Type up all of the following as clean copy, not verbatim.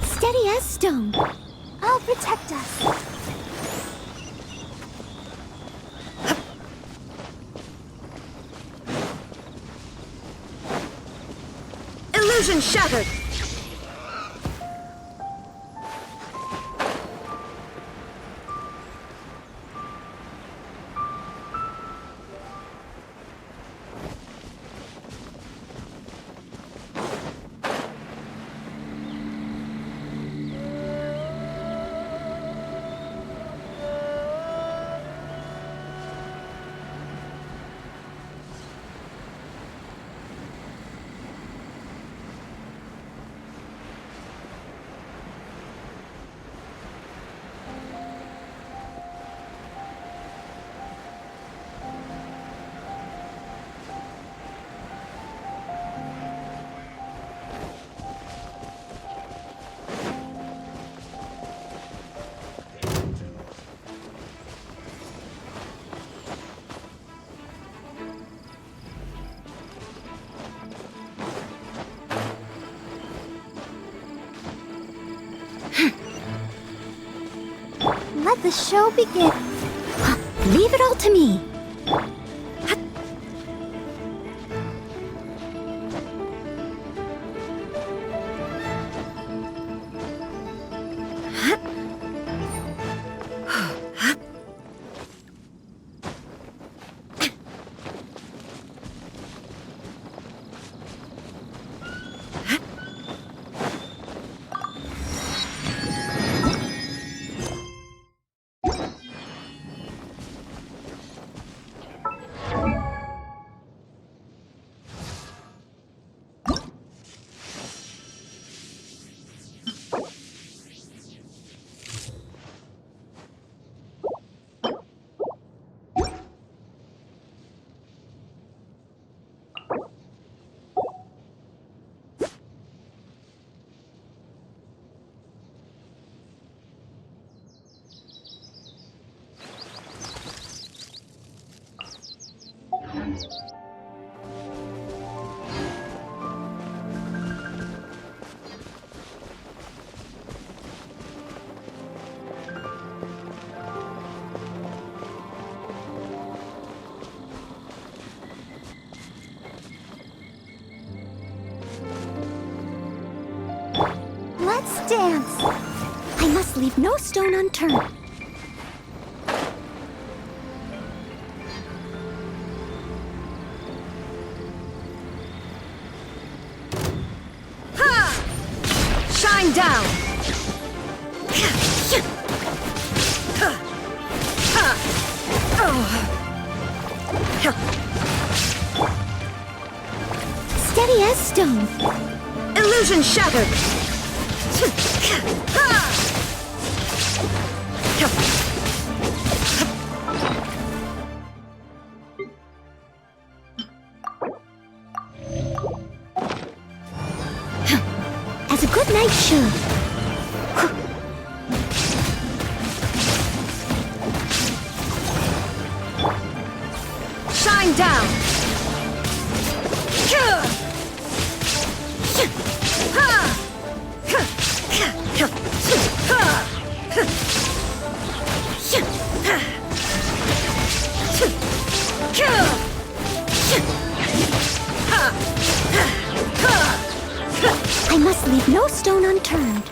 Steady as stone. I'll protect us. Illusion shattered! Let the show begin. Leave it all to me. Let's dance. I must leave no stone unturned. Shine down! Steady as stone. Illusion shattered! As a good knight should. Shine down! I must leave no stone unturned.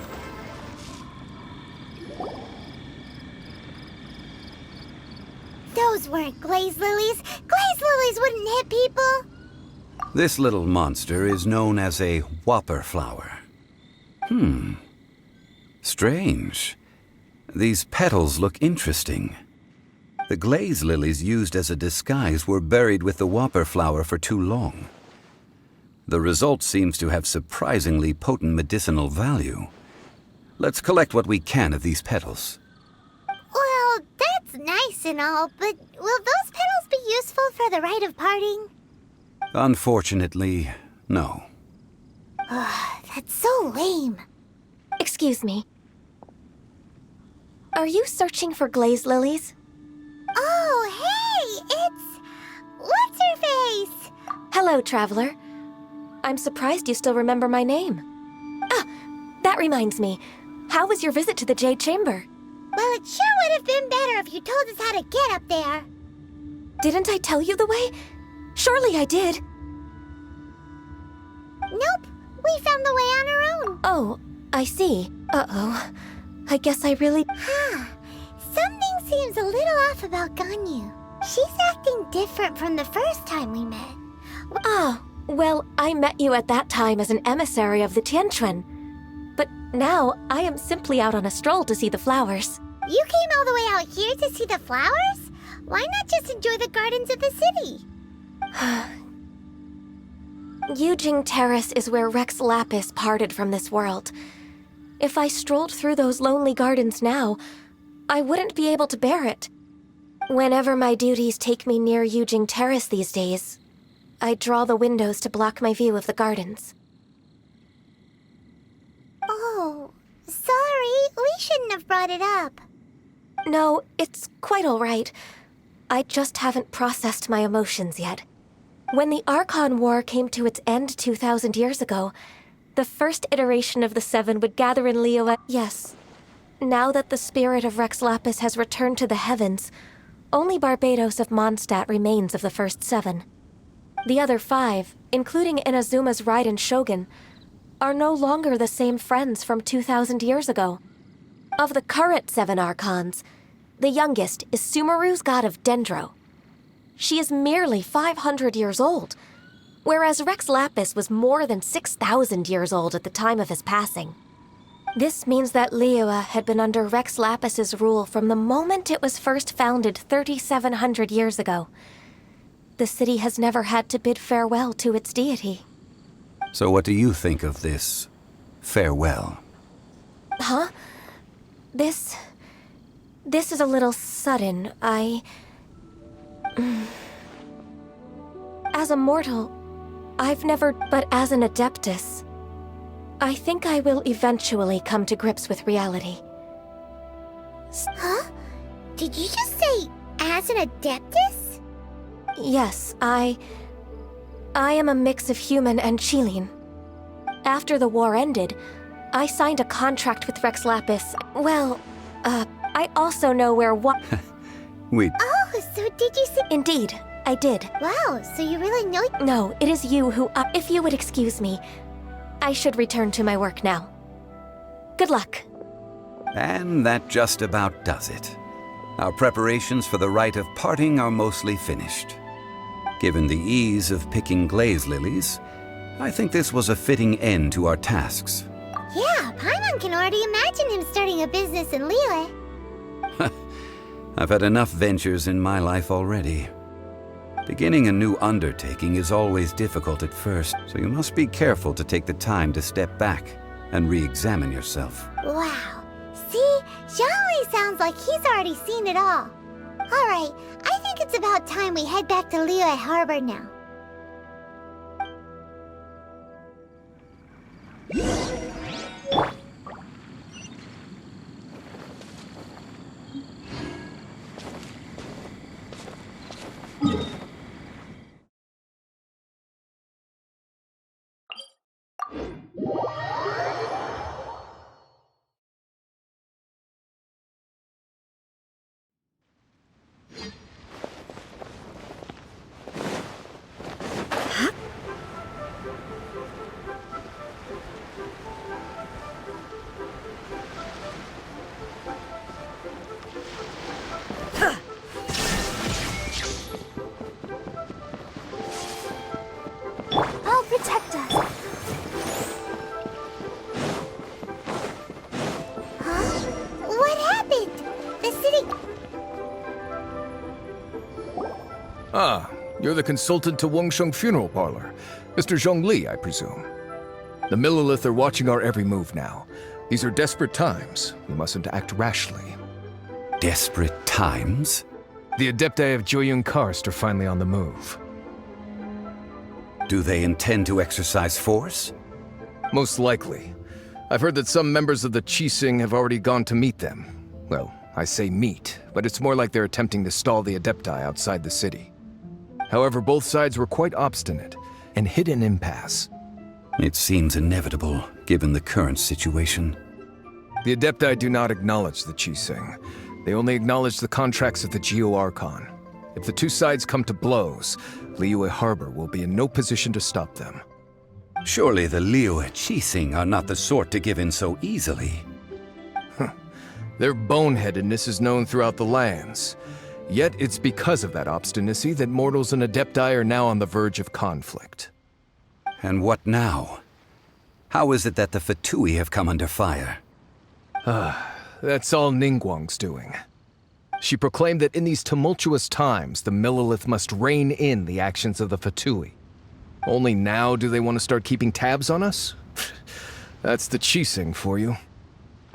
Those weren't glaze lilies. Glaze lilies wouldn't hit people. This little monster is known as a whopper flower. Strange. These petals look interesting. The glaze lilies used as a disguise were buried with the whopper flower for too long. The result seems to have surprisingly potent medicinal value. Let's collect what we can of these petals. nice and all, but will those petals be useful for the rite of parting? Unfortunately, no. That's so lame. Excuse me. Are you searching for glaze lilies? Oh, hey! It's... What's-her-face? Hello, traveler. I'm surprised you still remember my name. Ah, that reminds me. How was your visit to the Jade Chamber? Well, it sure would have been better if you told us how to get up there. Didn't I tell you the way? Surely I did. Nope, we found the way on our own. Oh, I see. Uh-oh. I guess I really... Something seems a little off about Ganyu. She's acting different from the first time we met. Ah, well, I met you at that time as an emissary of the Tianquan. But now, I am simply out on a stroll to see the flowers. You came all the way out here to see the flowers? Why not just enjoy the gardens of the city? Yujing Terrace is where Rex Lapis parted from this world. If I strolled through those lonely gardens now, I wouldn't be able to bear it. Whenever my duties take me near Yujing Terrace these days, I draw the windows to block my view of the gardens. Oh, sorry, we shouldn't have brought it up. No, it's quite all right. I just haven't processed my emotions yet. When the Archon War came to its end 2,000 years ago, the first iteration of the Seven would gather in Liyue. Yes. Now that the spirit of Rex Lapis has returned to the heavens, only Barbados of Mondstadt remains of the first seven. The other five, including Inazuma's Raiden Shogun, are no longer the same friends from 2,000 years ago. Of the current seven Archons, the youngest is Sumeru's god of Dendro. She is merely 500 years old, whereas Rex Lapis was more than 6,000 years old at the time of his passing. This means that Liyue had been under Rex Lapis's rule from the moment it was first founded 3,700 years ago. The city has never had to bid farewell to its deity. So what do you think of this farewell? Huh? This is a little sudden. As a mortal, I've never... But as an Adeptus, I think I will eventually come to grips with reality. Huh? Did you just say, as an Adeptus? Yes, I am a mix of human and Qilin. After the war ended, I signed a contract with Rex Lapis. Well, I also know where what... Wait, Oh, so did you say... Indeed, I did. Wow, so you really know... No, it is you who... if you would excuse me, I should return to my work now. Good luck. and that just about does it. Our preparations for the rite of parting are mostly finished. Given the ease of picking glaze lilies, I think this was a fitting end to our tasks. Yeah, Paimon can already imagine him starting a business in Liyue. I've had enough ventures in my life already. Beginning a new undertaking is always difficult at first, so you must be careful to take the time to step back and re-examine yourself. Wow. See? Zhongli sounds like he's already seen it all. Alright, I think it's about time we head back to Liyue Harbor now. I'll protect us. Huh? What happened? The city... Ah, you're the consultant to Wengsheng Funeral Parlor. Mr. Zhongli, I presume. The Millelith are watching our every move now. These are desperate times. We mustn't act rashly. Desperate times? The Adepti of Joyun Karst are finally on the move. Do they intend to exercise force? Most likely. I've heard that some members of the Qixing have already gone to meet them. Well, I say meet, but it's more like they're attempting to stall the Adepti outside the city. However, both sides were quite obstinate and hit an impasse. It seems inevitable, given the current situation. The Adepti do not acknowledge the Qixing. They only acknowledge the contracts of the Geo Archon. If the two sides come to blows, Liyue Harbor will be in no position to stop them. Surely the Liyue Qixing are not the sort to give in so easily. Their boneheadedness is known throughout the lands. Yet it's because of that obstinacy that mortals and Adepti are now on the verge of conflict. And what now? How is it that the Fatui have come under fire? That's all Ningguang's doing. She proclaimed that in these tumultuous times, the Millelith must rein in the actions of the Fatui. Only now do they want to start keeping tabs on us? That's the Qixing for you.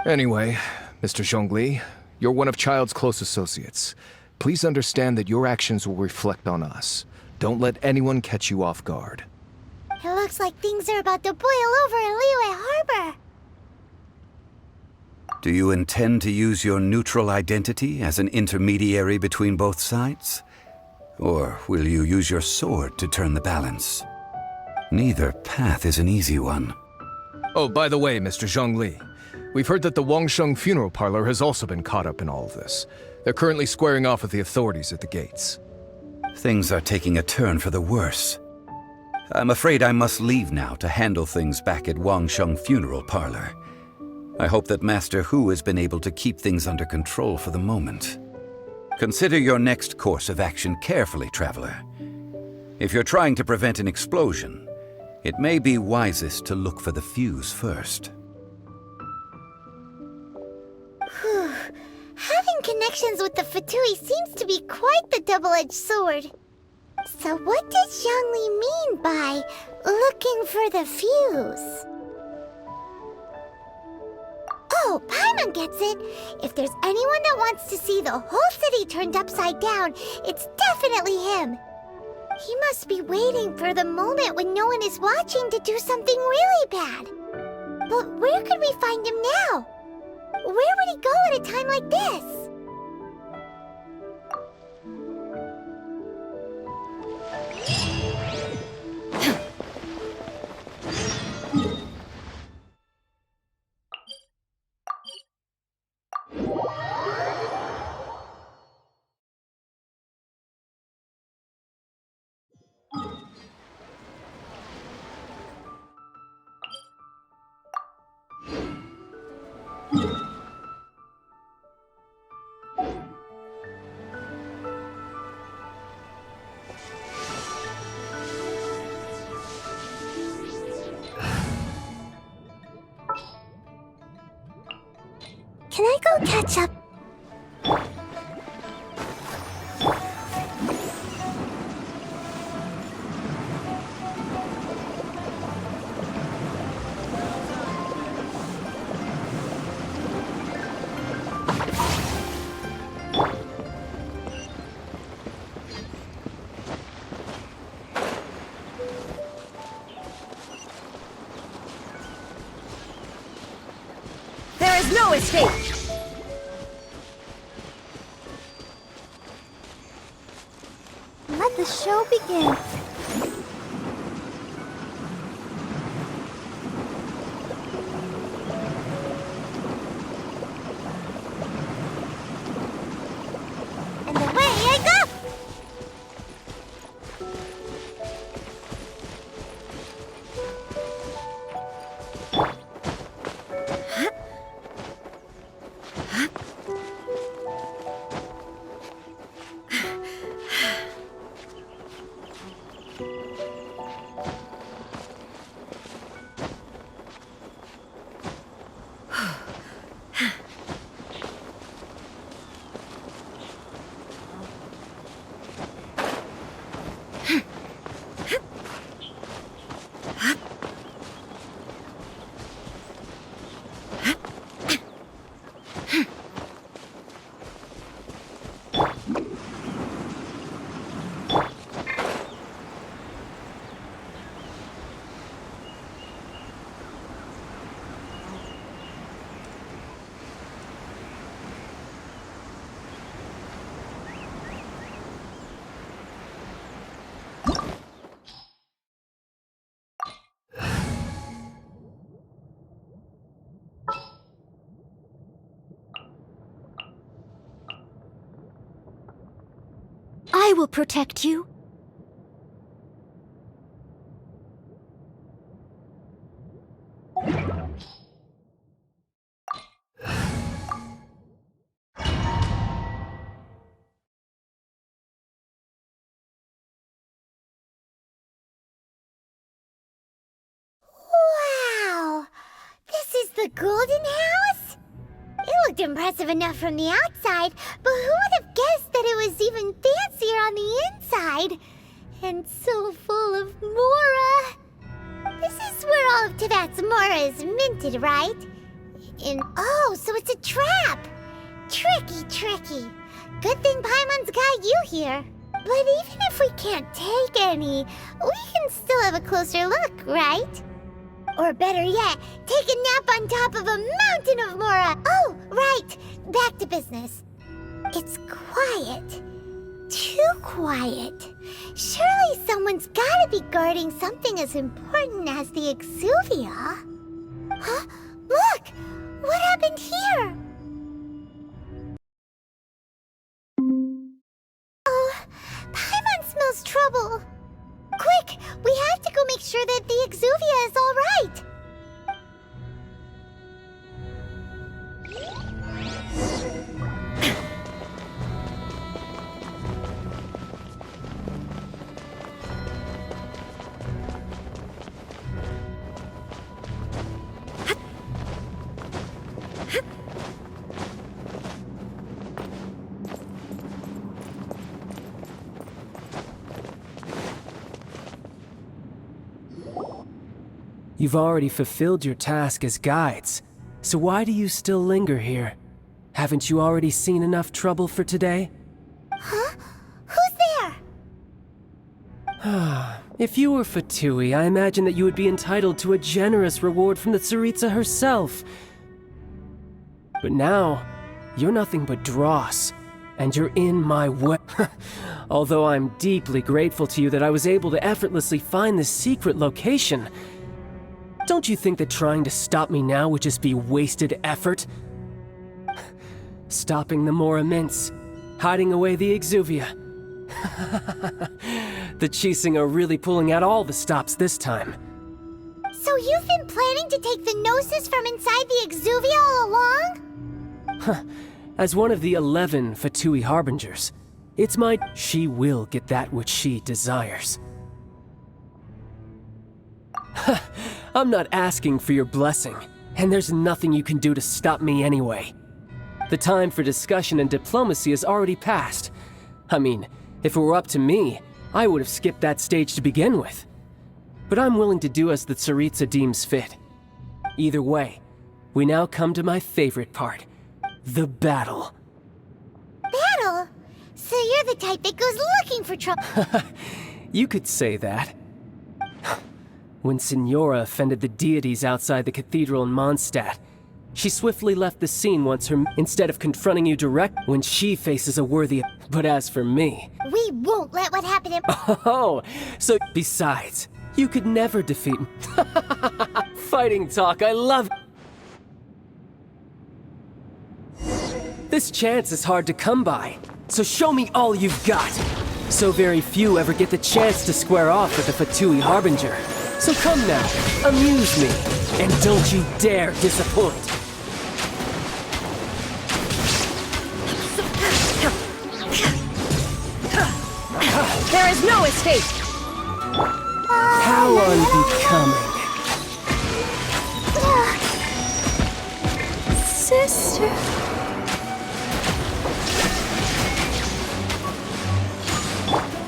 Anyway, Mr. Zhongli, you're one of Child's close associates. Please understand that your actions will reflect on us. Don't let anyone catch you off guard. It looks like things are about to boil over in Liyue Harbor. Do you intend to use your neutral identity as an intermediary between both sides? Or will you use your sword to turn the balance? Neither path is an easy one. Oh, by the way, Mr. Zhongli, we've heard that the Wangsheng Funeral Parlor has also been caught up in all of this. They're currently squaring off with the authorities at the gates. Things are taking a turn for the worse. I'm afraid I must leave now to handle things back at Wangsheng Funeral Parlor. I hope that Master Hu has been able to keep things under control for the moment. Consider your next course of action carefully, Traveler. If you're trying to prevent an explosion, it may be wisest to look for the fuse first. Having connections with the Fatui seems to be quite the double-edged sword. So what does Zhongli mean by looking for the fuse? Oh, Paimon gets it. If there's anyone that wants to see the whole city turned upside down, it's definitely him. He must be waiting for the moment when no one is watching to do something really bad. But where could we find him now? Where would he go at a time like this? Can I go catch up? There is no escape! Let the show begin. And away I go! will protect you. Wow! This is the Golden House? It looked impressive enough from the outside, but who would have guessed that it was even fancier on the inside? And so full of Mora! This is where all of Teyvat's Mora is minted, right? Oh, so it's a trap! Tricky, tricky. Good thing Paimon's got you here. But even if we can't take any, we can still have a closer look, right? Or better yet, take a nap on top of a mountain of Mora. Oh, right. Back to business. It's quiet. Too quiet. Surely someone's gotta be guarding something as important as the Exuvia. Huh? Look! What happened here? Oh, Paimon smells trouble. Quick! We have to go make sure that the Exuvia is all right. You've already fulfilled your task as guides, so why do you still linger here? Haven't you already seen enough trouble for today? Huh? Who's there? If you were Fatui, I imagine that you would be entitled to a generous reward from the Tsaritsa herself. But now, you're nothing but dross, and you're in my way. Although I'm deeply grateful to you that I was able to effortlessly find this secret location, don't you think that trying to stop me now would just be wasted effort? Stopping the Mora Mints, hiding away the Exuvia. The Qixing are really pulling out all the stops this time. So you've been planning to take the Gnosis from inside the Exuvia all along? As one of the 11 Fatui Harbingers, it's my... She will get that which she desires. I'm not asking for your blessing, and there's nothing you can do to stop me anyway. The time for discussion and diplomacy has already passed. I mean, if it were up to me, I would have skipped that stage to begin with. But I'm willing to do as the Tsaritsa deems fit. Either way, we now come to my favorite part, the battle. Battle? So you're the type that goes looking for trouble. You could say that. When Signora offended the deities outside the cathedral in Mondstadt, she swiftly left the scene once instead of confronting you direct when she faces a worthy... But as for me... We won't let what happened in... Oh, so besides, you could never defeat me. Fighting talk, I love... This chance is hard to come by, so show me all you've got. So very few ever get the chance to square off with the Fatui Harbinger. So come now, amuse me, and don't you dare disappoint. There is no escape! How unbecoming. Sister.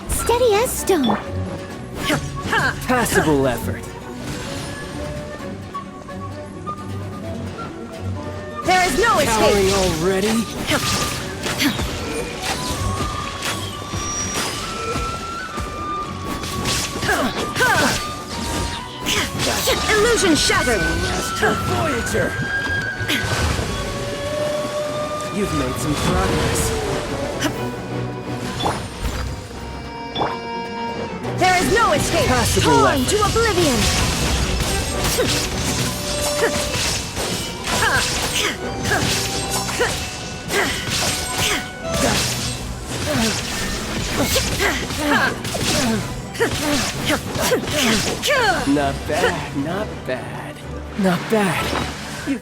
Steady as stone. Passable effort. There is no Cowering escape! already? Illusion shattered! Master Voyager! You've made some progress. There is no escape! Passable Torn effort. to oblivion! Not bad, not bad. Not bad. You...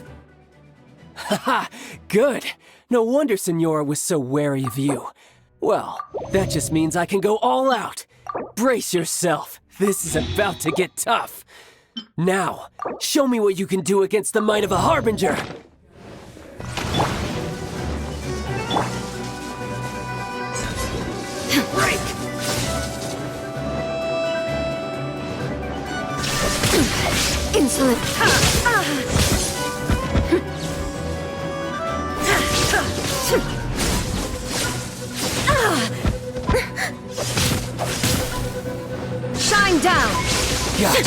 Haha, good. No wonder Senora was so wary of you. Well, that just means I can go all out. Brace yourself. This is about to get tough. Now, show me what you can do against the might of a Harbinger. Break! Insolent. Shine down. Gotcha.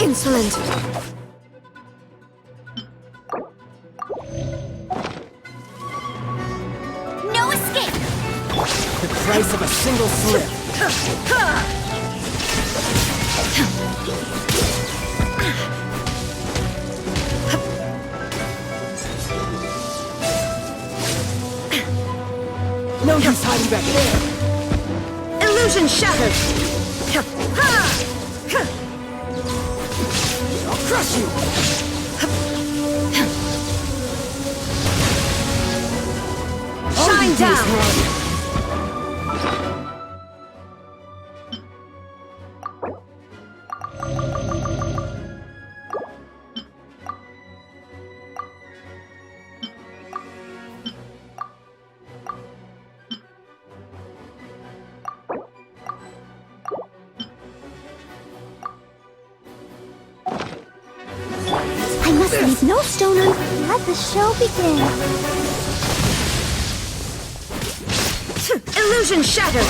Insolent. No escape! The price of a single slip. No use hiding back there. Illusion shattered. I'll crush you. Shine down. I must leave no stone unturned. Let the show begin. Illusion shattered.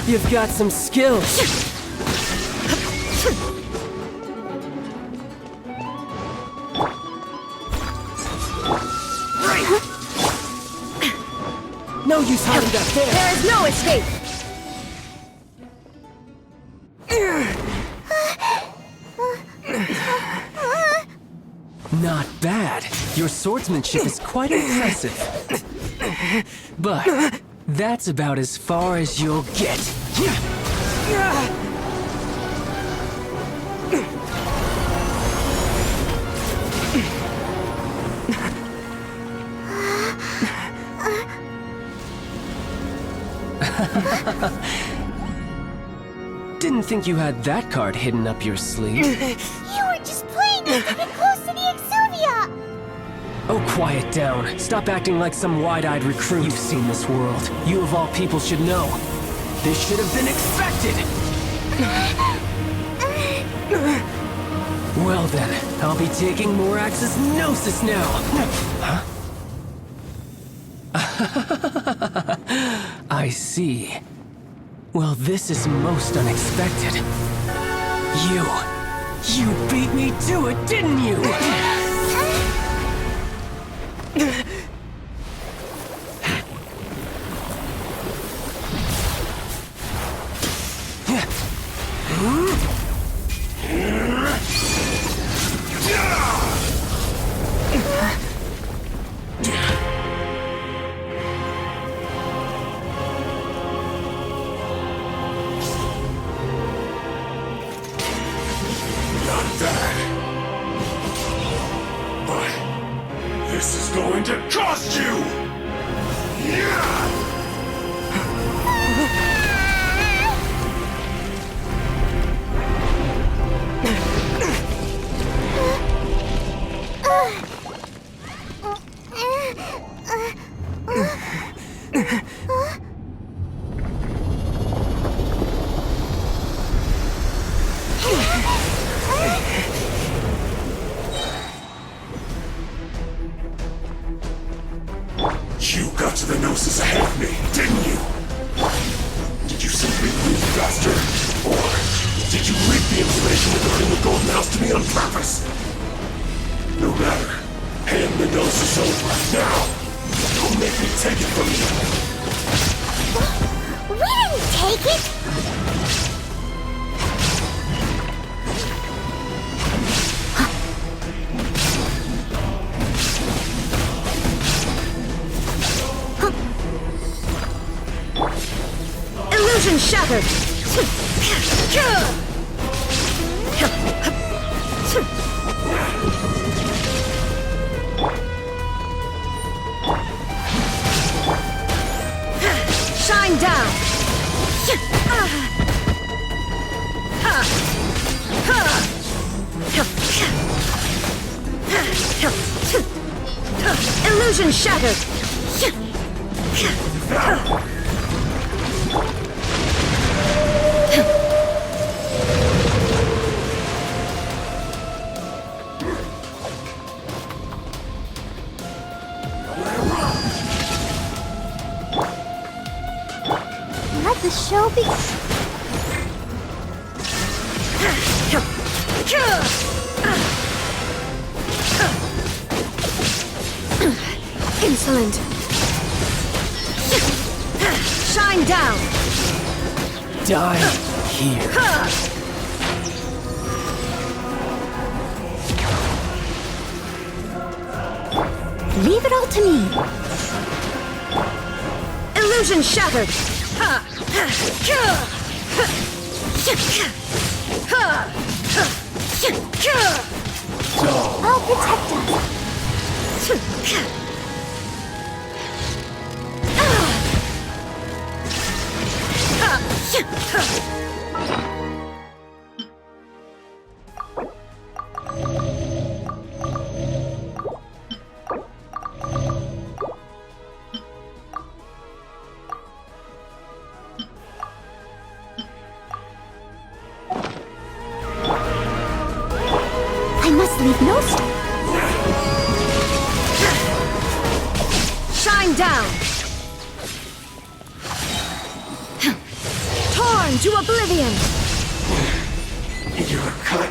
You've got some skills. No use hiding back there. There is no escape. Not bad. Your swordsmanship is quite impressive. But that's about as far as you'll get. Didn't think you had that card hidden up your sleeve. You were just playing us to get close to the Exuvia! Oh, quiet down. Stop acting like some wide-eyed recruit. You've seen this world. You of all people should know. This should have been expected! Well then, I'll be taking Morax's Gnosis now! Huh? I see. Well, this is most unexpected. You beat me to it, didn't you? This is going to cost you! Yeah! You got to the Gnosis ahead of me, didn't you? Did you simply move faster? Or did you leak the information regarding the Golden House to me on purpose? No matter. Hand the Gnosis over, now! Don't make me take it from you! We didn't take it! Illusion shattered! Shine down! Illusion shattered! Let the show be. Insolent! Shine down! Die here. Leave it all to me. Illusion shattered! I'll protect us. I must leave no stone. Shine down! Torn to oblivion! You're cut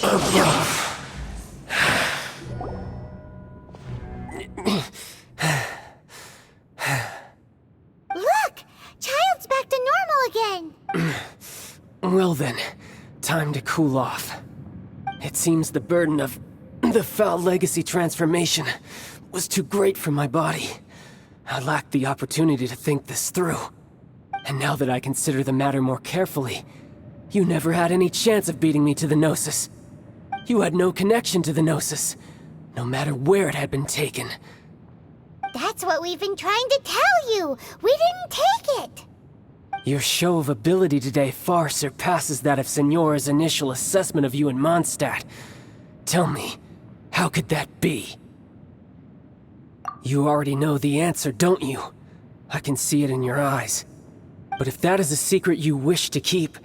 above. Look! Child's back to normal again. Well then, time to cool off. It seems the burden of the foul legacy transformation was too great for my body. I lacked the opportunity to think this through. And now that I consider the matter more carefully, you never had any chance of beating me to the Gnosis. You had no connection to the Gnosis, no matter where it had been taken. That's what we've been trying to tell you. We didn't take it. Your show of ability today far surpasses that of Signora's initial assessment of you in Mondstadt. Tell me, how could that be? You already know the answer, don't you? I can see it in your eyes. But if that is a secret you wish to keep,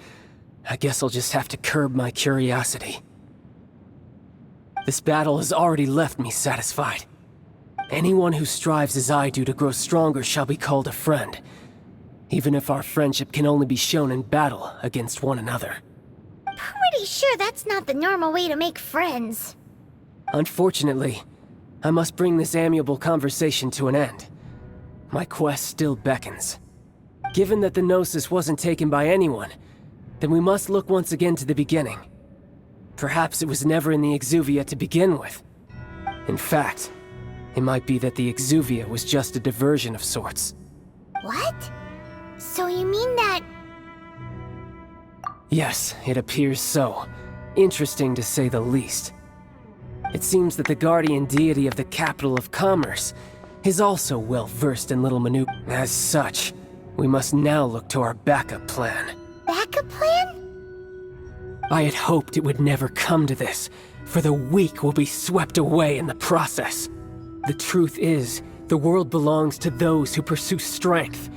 I guess I'll just have to curb my curiosity. This battle has already left me satisfied. Anyone who strives as I do to grow stronger shall be called a friend, even if our friendship can only be shown in battle against one another. Pretty sure that's not the normal way to make friends. Unfortunately, I must bring this amiable conversation to an end. My quest still beckons. Given that the Gnosis wasn't taken by anyone, then we must look once again to the beginning. Perhaps it was never in the Exuvia to begin with. In fact, it might be that the Exuvia was just a diversion of sorts. What? So you mean that... Yes, it appears so. Interesting to say the least. It seems that the guardian deity of the capital of commerce is also well versed in little maneuvers. As such, we must now look to our backup plan. backup plan? I had hoped it would never come to this, for the weak will be swept away in the process. The truth is, the world belongs to those who pursue strength.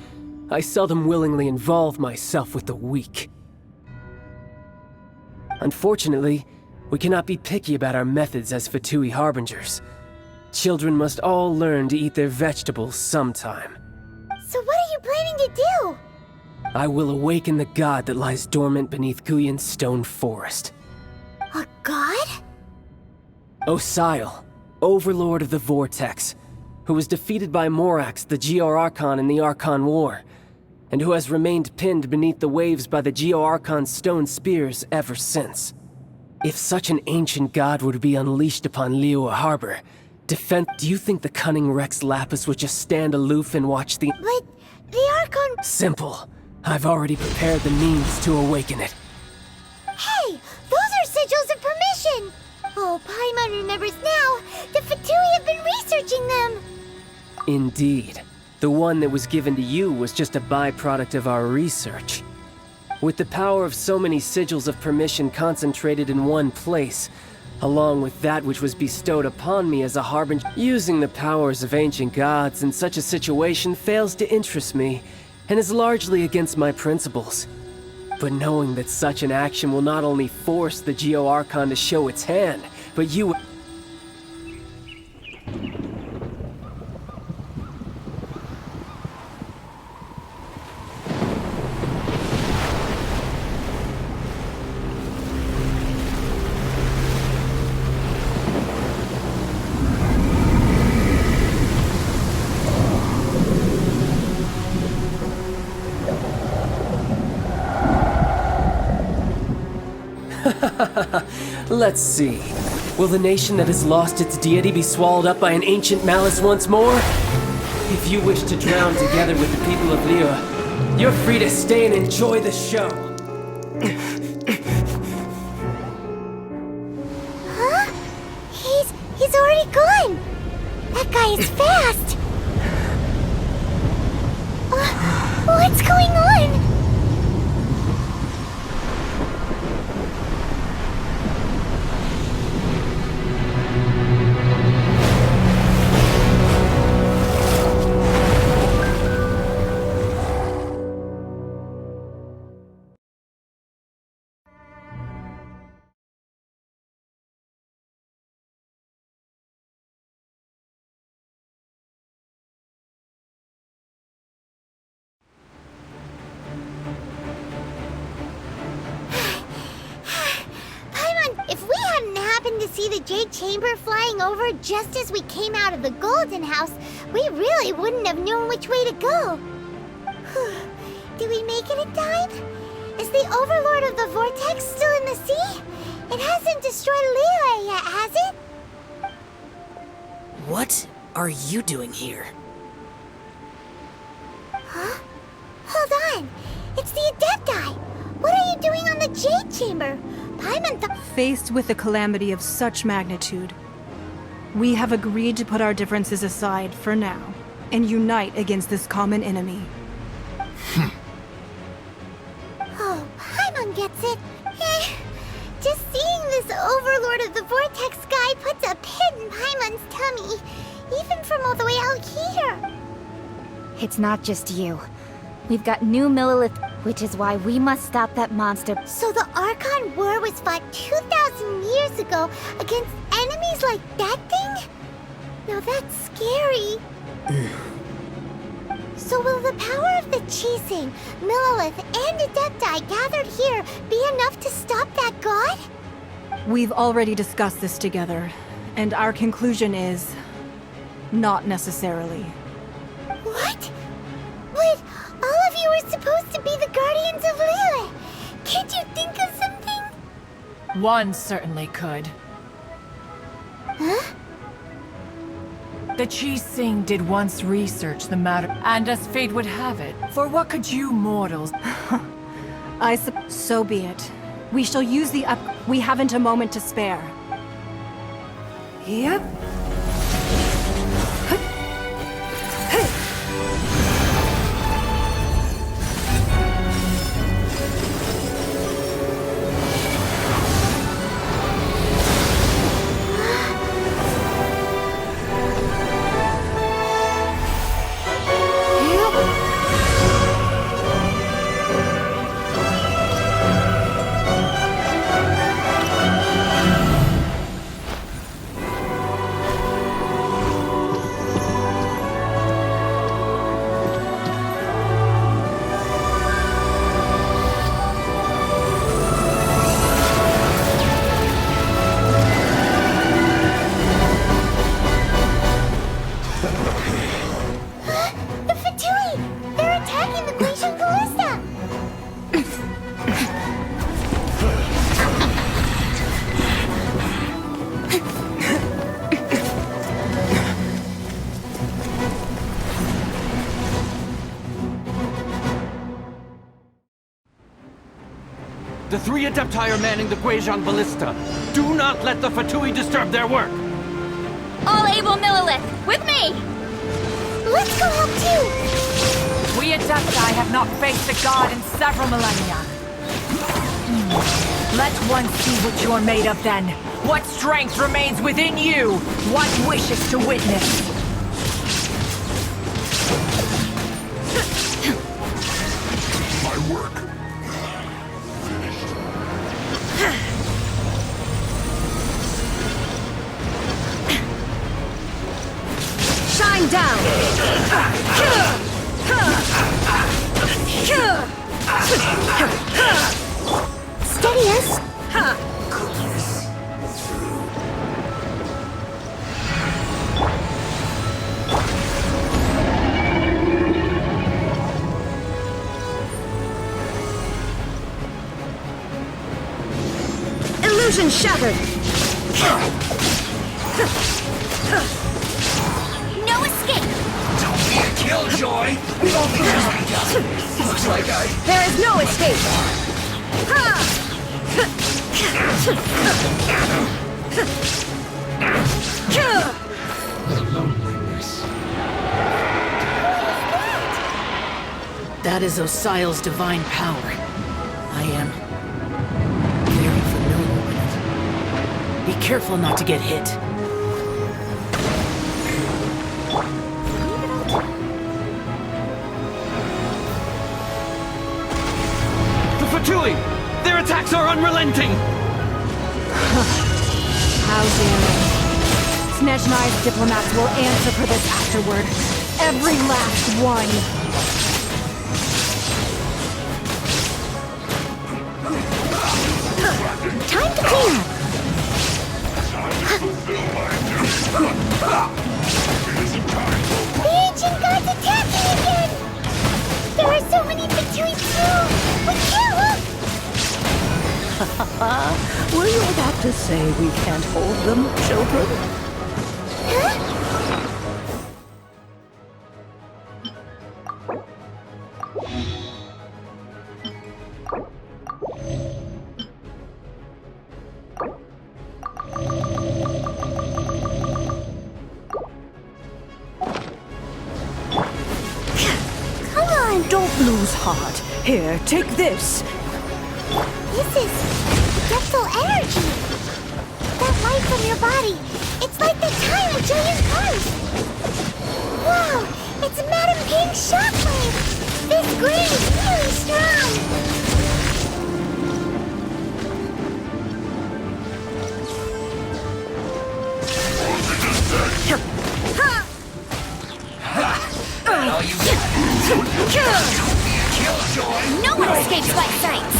I seldom willingly involve myself with the weak. Unfortunately, we cannot be picky about our methods as Fatui Harbingers. Children must all learn to eat their vegetables sometime. So what are you planning to do? I will awaken the god that lies dormant beneath Guyon's stone forest. A god? Osial, overlord of the Vortex, who was defeated by Morax, the Geo-Archon in the Archon War, and who has remained pinned beneath the waves by the Geo-Archon's stone spears ever since. If such an ancient god were to be unleashed upon Liyue Harbor, do you think the cunning Rex Lapis would just stand aloof and watch the— But the Archon... Simple. I've already prepared the means to awaken it. Hey, those are sigils of permission! Oh, Paimon remembers now. The Fatui have been researching them. Indeed. The one that was given to you was just a byproduct of our research. With the power of so many sigils of permission concentrated in one place, along with that which was bestowed upon me as a harbinger, using the powers of ancient gods in such a situation fails to interest me, and is largely against my principles. But knowing that such an action will not only force the Geo Archon to show its hand, but you... Let's see. Will the nation that has lost its deity be swallowed up by an ancient malice once more? If you wish to drown together with the people of Liyue, you're free to stay and enjoy the show. Huh? He's already gone. That guy is fast. What's going on? If we hadn't happened to see the Jade Chamber flying over just as we came out of the Golden House, we really wouldn't have known which way to go. Did we make it in time? Is the Overlord of the Vortex still in the sea? It hasn't destroyed Liyue yet, has it? What are you doing here? Huh? Hold on. It's the Adepti. What are you doing on the Jade Chamber? Paimon Faced with a calamity of such magnitude, we have agreed to put our differences aside for now and unite against this common enemy. Oh, Paimon gets it. Just seeing this Overlord of the Vortex guy puts a pit in Paimon's tummy, even from all the way out here. It's not just you. We've got new Millelith, which is why we must stop that monster. So the Archon War was fought 2,000 years ago against enemies like that thing? Now that's scary. So will the power of the Chising, Millelith, and Adepti gathered here be enough to stop that god? We've already discussed this together, and our conclusion is... not necessarily. What? But all of you were supposed to be the Guardians of Liyue. Can't you think of something? One certainly could. Huh? The Chising did once research the matter, and as fate would have it, for what could you mortals... So be it. We shall use the we haven't a moment to spare. Yep. The 3 Adepti are manning the Guizhong Ballista. Do not let the Fatui disturb their work! All able Millelith, with me! Let's go help too! We Adepti have not faced a god in several millennia. Let one see what you are made of then. What strength remains within you? What wishes to witness? My work. Shine down! Steady us! Illusion shattered! No escape! Don't be a killjoy! Looks like There is no escape! That is Osial's divine power. I am very familiar with it. Be careful not to get hit. The Fatui! Their attacks are unrelenting! How dare they? Snezhnai's diplomats will answer for this afterward. Every last one. Time to clean up! The ancient gods attacking again! There are so many Fatui too! We can't look! Were you about to say we can't hold them, children? Huh? Come on! Don't lose heart. Here, take this. This is depthful energy. That light from your body. It's like the time of Julian Christ. Whoa! It's Madame Ping's shockwave. This green is really strong. all you get. Killjoy! No one escapes my sights.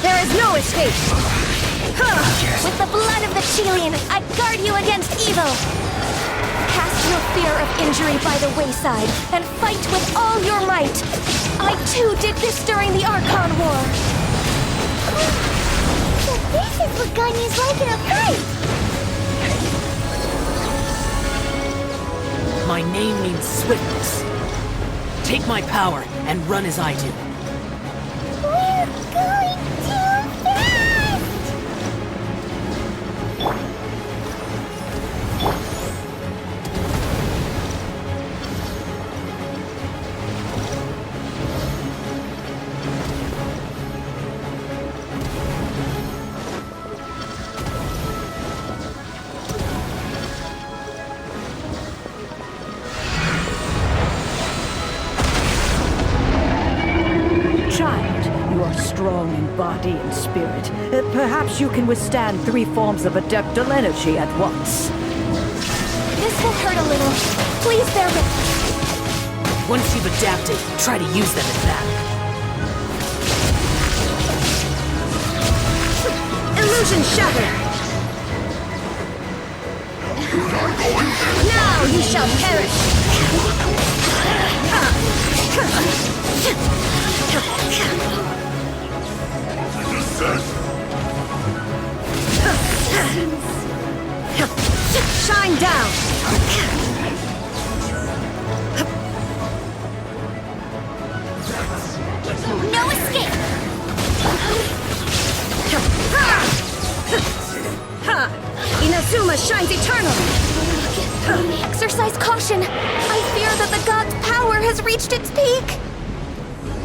There is no escape! With the blood of the Chelian, I guard you against evil! Cast your fear of injury by the wayside, and fight with all your might! I too did this during the Archon War! So this is what Ganyu's like in a fight! My name means swiftness. Take my power and run as I do. We're going too fast! Child, you are strong in body and spirit. Perhaps you can withstand 3 forms of adeptal energy at once. This will hurt a little. Please bear with me. Once you've adapted, try to use them in battle. Illusion shattered! Now you shall perish! shines eternal! Exercise caution! I fear that the god's power has reached its peak!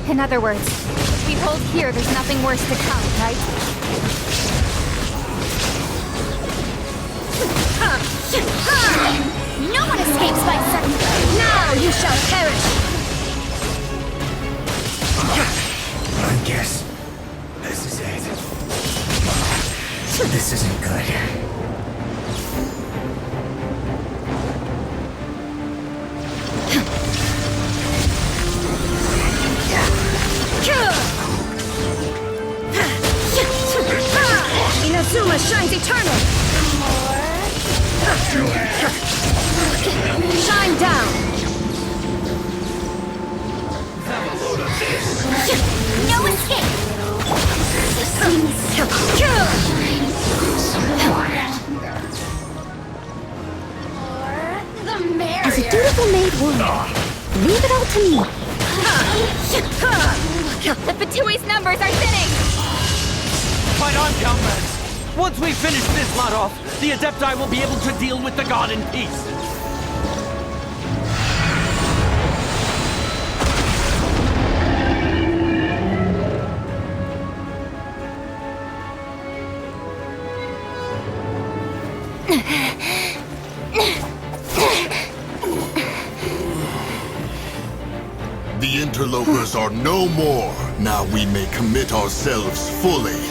In other words, if we hold here, there's nothing worse to come, right? No one escapes my sudden. Now you shall perish! I guess this is it. This isn't good. Inazuma shines eternal! Shine down! No escape. As a dutiful maid would, leave it all to me. The Fatui's numbers are thinning! Fight on, comrades! Once we finish this lot off, the Adepti will be able to deal with the god in peace. The interlopers are no more. Now we may commit ourselves fully.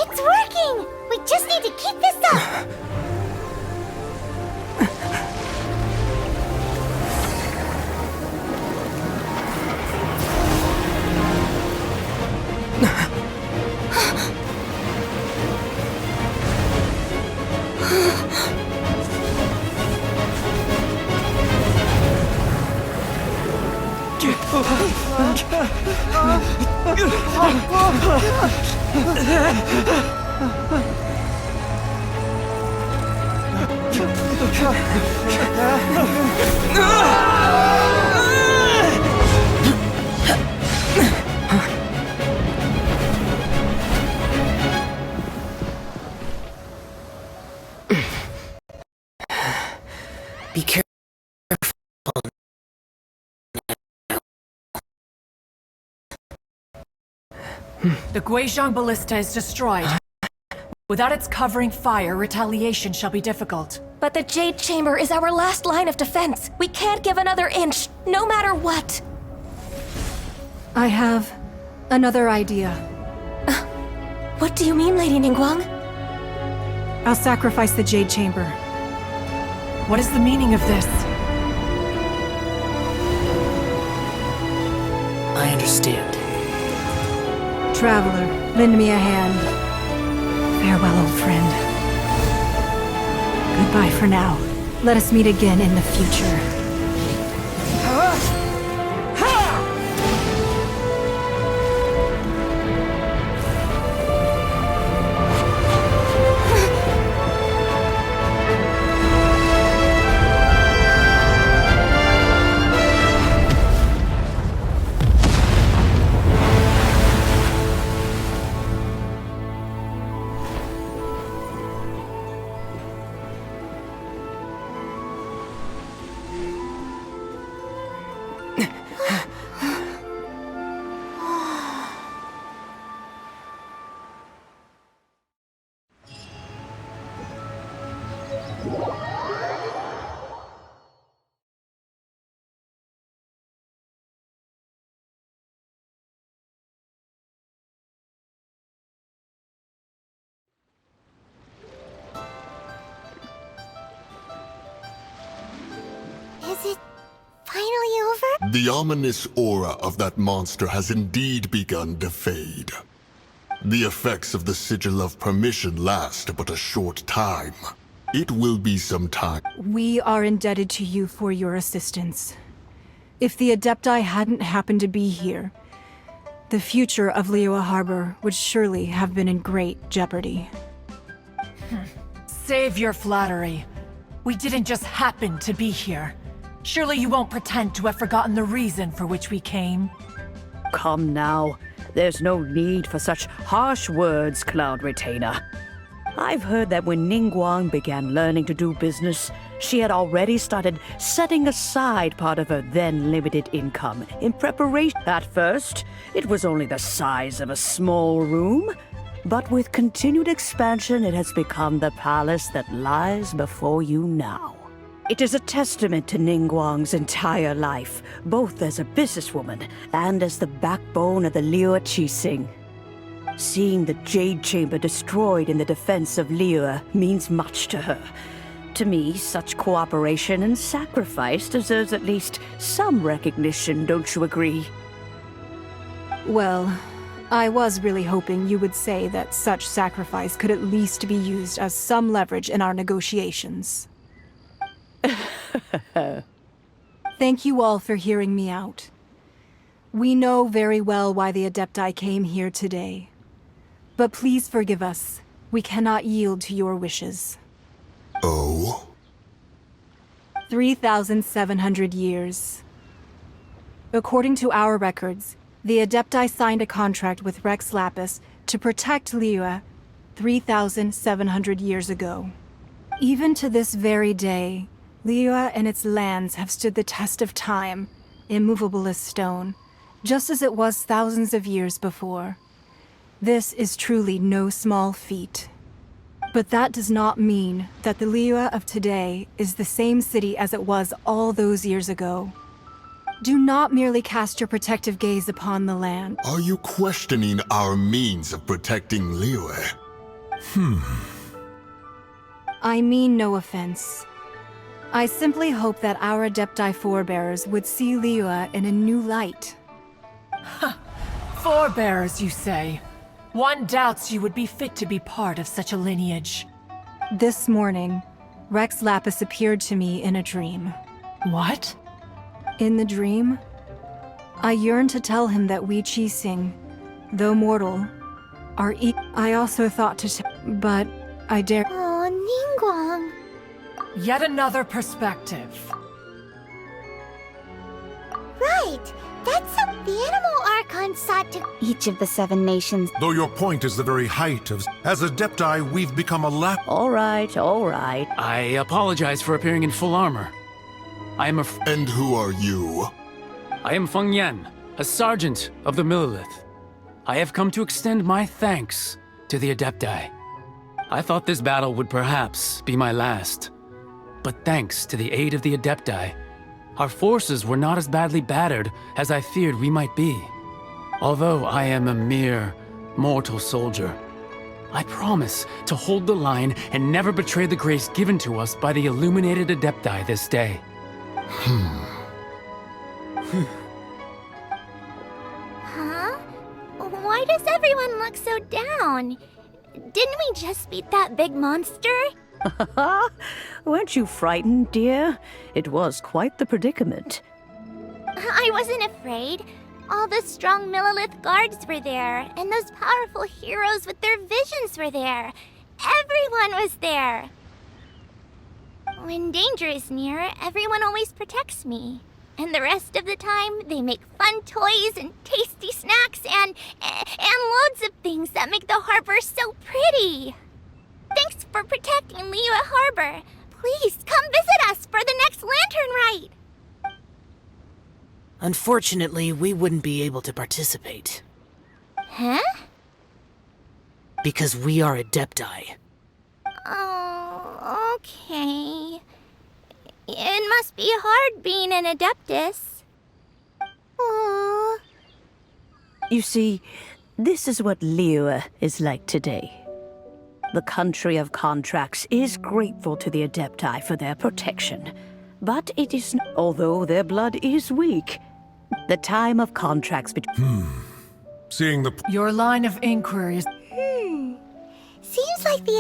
It's working. We just need to keep this up. Be careful. The Guizhong Ballista is destroyed. Without its covering fire, retaliation shall be difficult. But the Jade Chamber is our last line of defense. We can't give another inch, no matter what. I have another idea. What do you mean, Lady Ningguang? I'll sacrifice the Jade Chamber. What is the meaning of this? I understand. Traveler, lend me a hand. Farewell, old friend. Goodbye for now. Let us meet again in the future. Is it finally over? The ominous aura of that monster has indeed begun to fade. The effects of the Sigil of Permission last but a short time. It will be some time. We are indebted to you for your assistance. If the Adepti hadn't happened to be here, the future of Liyue Harbor would surely have been in great jeopardy. Save your flattery. We didn't just happen to be here. Surely you won't pretend to have forgotten the reason for which we came. Come now. There's no need for such harsh words, Cloud Retainer. I've heard that when Ningguang began learning to do business, she had already started setting aside part of her then limited income in preparation. At first, it was only the size of a small room, but with continued expansion, it has become the palace that lies before you now. It is a testament to Ningguang's entire life, both as a businesswoman and as the backbone of the Liyue Qixing. Seeing the Jade Chamber destroyed in the defense of Liyue means much to her. To me, such cooperation and sacrifice deserves at least some recognition, don't you agree? Well, I was really hoping you would say that such sacrifice could at least be used as some leverage in our negotiations. Thank you all for hearing me out. We know very well why the Adepti came here today. But please forgive us. We cannot yield to your wishes. Oh? 3,700 years. According to our records, the Adepti signed a contract with Rex Lapis to protect Liyue 3,700 years ago. Even to this very day, Liyue and its lands have stood the test of time, immovable as stone, just as it was thousands of years before. This is truly no small feat. But that does not mean that the Liyue of today is the same city as it was all those years ago. Do not merely cast your protective gaze upon the land. Are you questioning our means of protecting Liyue? I mean no offense. I simply hope that our Adepti forebears would see Liyue in a new light. Forebearers, you say? One doubts you would be fit to be part of such a lineage. This morning, Rex Lapis appeared to me in a dream. What? In the dream, I yearned to tell him that we Qixing, though mortal, are I also thought to but I dare— Oh, Ningguang. Yet another perspective. Right. That's how the Animal Archon sought to— Each of the 7 nations. Though your point is the very height of... As Adepti, we've become a lap... All right, all right. I apologize for appearing in full armor. I am a... And who are you? I am Feng Yan, a sergeant of the Millelith. I have come to extend my thanks to the Adepti. I thought this battle would perhaps be my last. But thanks to the aid of the Adepti, our forces were not as badly battered as I feared we might be. Although I am a mere mortal soldier, I promise to hold the line and never betray the grace given to us by the illuminated Adepti this day. Huh? Why does everyone look so down? Didn't we just beat that big monster? Weren't you frightened, dear? It was quite the predicament. I wasn't afraid. All the strong Millelith guards were there, and those powerful heroes with their visions were there. Everyone was there. When danger is near, everyone always protects me. And the rest of the time, they make fun toys and tasty snacks and loads of things that make the harbor so pretty. Thanks for protecting Liyue Harbor. Please come visit us for the next lantern rite. Unfortunately, we wouldn't be able to participate. Huh? Because we are Adepti. Oh, okay. It must be hard being an Adeptus. Aww. You see, this is what Liyue is like today. The country of contracts is grateful to the Adepti for their protection. But it is, although their blood is weak, the time of contracts between... Seeing the... Your line of inquiry is... Seems like the